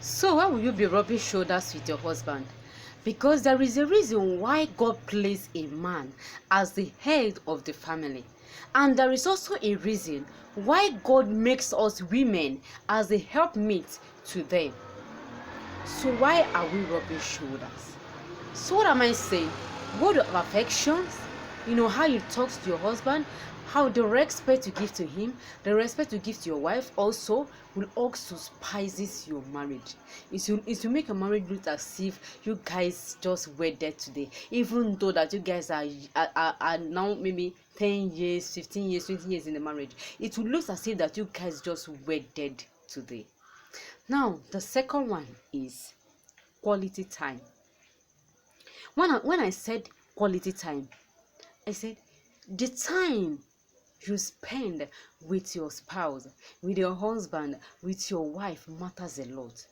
So why will you be rubbing shoulders with your husband? Because there is a reason why God placed a man as the head of the family. And there is also a reason why God makes us women as a helpmeet to them. So why are we rubbing shoulders? So what am I saying? Word of affections, how you talk to your husband, how the respect you give to him, the respect you give to your wife also will also spices your marriage. It will make your marriage look as if you guys just wedded today, even though that you guys are now maybe 10 years, 15 years, 20 years in the marriage. It will look as if that you guys just wedded today. Now the second one is quality time. When I said quality time, I said the time you spend with your spouse, with your husband, with your wife matters a lot.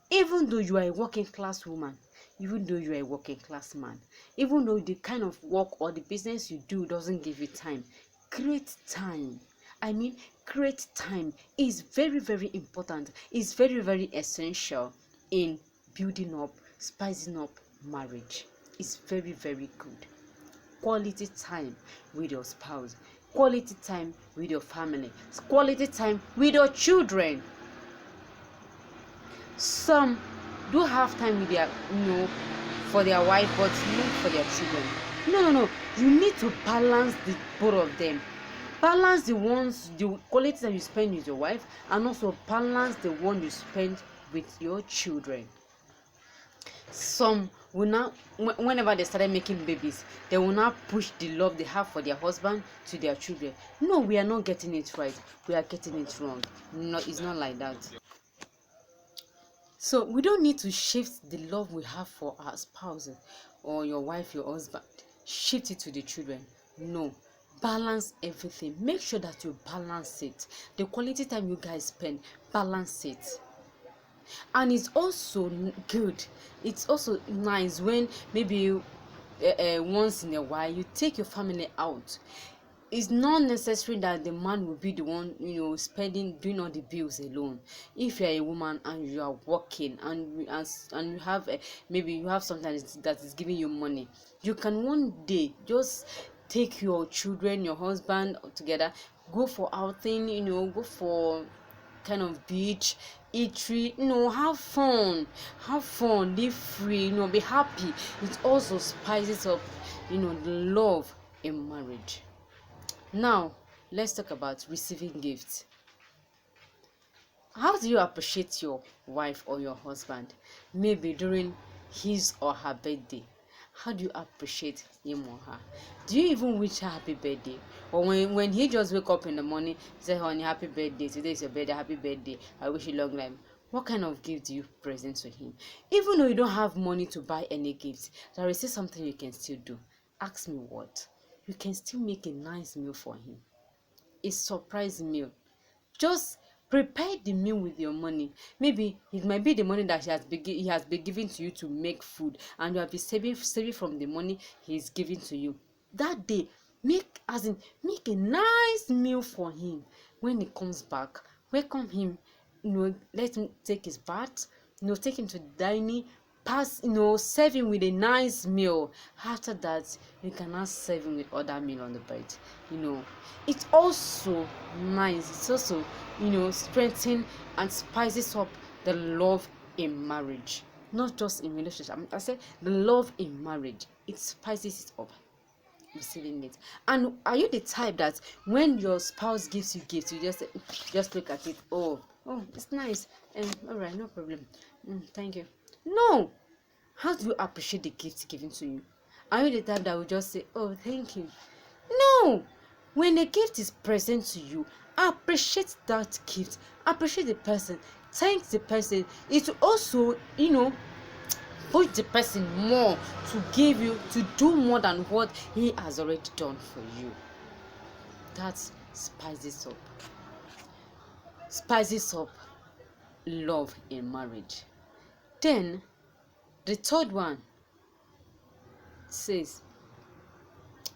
Even though you are a working class woman, even though you are a working class man, even though the kind of work or the business you do doesn't give you time, create time. Create time is very, very important. It's very, very essential in building up, spicing up marriage. It's very, very good. Quality time with your spouse, quality time with your family, quality time with your children. Some do have time with their for their wife, but not for their children. No, you need to balance the both of them. Balance the quality time you spend with your wife, and also balance the one you spend with your children. Some will now, whenever they started making babies, they will now push the love they have for their husband to their children. No, we are not getting it right. We are getting it wrong. No, it's not like that. So we don't need to shift the love we have for our spouse or your wife, your husband. Shift it to the children. No. Balance everything. Make sure that you balance it. The quality time you guys spend, balance it. And it's also good, it's also nice when maybe once in a while you take your family out. It's not necessary that the man will be the one doing all the bills alone. If you are a woman and you are working and you have maybe you have something that is giving you money, you can one day just take your children, your husband together, go for outing, go for kind of beach, eatery, have fun, live free, be happy. It also spices up the love in marriage. Now let's talk about receiving gifts. How do you appreciate your wife or your husband? Maybe during his or her birthday. How do you appreciate him or her? Do you even wish her happy birthday? Or when he just wake up in the morning, say, honey, happy birthday, today is your birthday, happy birthday, I wish you long life. What kind of gift do you present to him? Even though you don't have money to buy any gifts, there is still something you can still do. Ask me what? You can still make a nice meal for him. A surprise meal. Just prepare the meal with your money. Maybe it might be the money that he has been giving to you to make food, and you have been saving from the money he's giving to you. That day, make a nice meal for him. When he comes back, welcome him. Let him take his bath. Take him to the dining. Serve him with a nice meal. After that, you can now serve him with other meal on the bed. It's also nice. It's also strengthen and spices up the love in marriage, not just in relationship. I said the love in marriage, it spices it up. Receiving it. And are you the type that when your spouse gives you gifts, you just look at it, oh, it's nice, and all right, no problem, thank you? No. How do you appreciate the gift given to you? Are you the type that will just say, oh, thank you? No. When a gift is present to you, appreciate that gift. Appreciate the person. Thank the person. It will also, push the person more to give you, to do more than what he has already done for you. That spices up love in marriage. Then the third one says,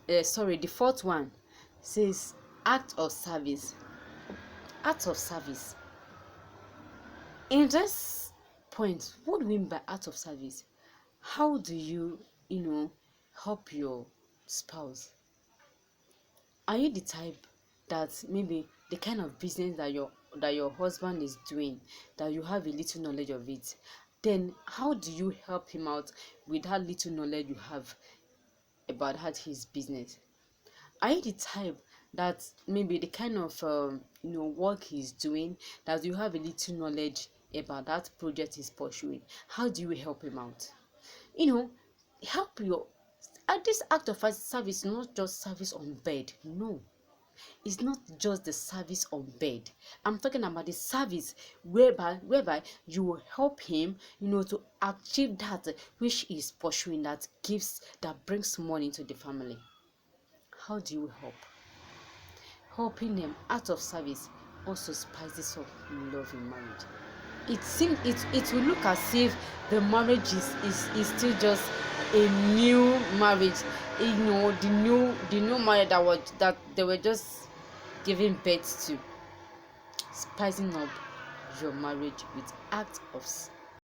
the fourth one says act of service. Act of service. In this point, what do we mean by act of service? How do you, help your spouse? Are you the type that maybe the kind of business that your husband is doing, that you have a little knowledge of it? Then how do you help him out with that little knowledge you have about his business? Are you the type that maybe the kind of work he's doing, that you have a little knowledge about that project he's pursuing? How do you help him out? Help your this act of service, not just service on bed. No, it's not just the service on bed. I'm talking about the service whereby you will help him, to achieve that which is pursuing, that brings money to the family. How do you help? Helping them out of service also spices up love in marriage. It will look as if the marriage is still just a new marriage, the new marriage that they were just giving birth to. Spicing up your marriage with acts of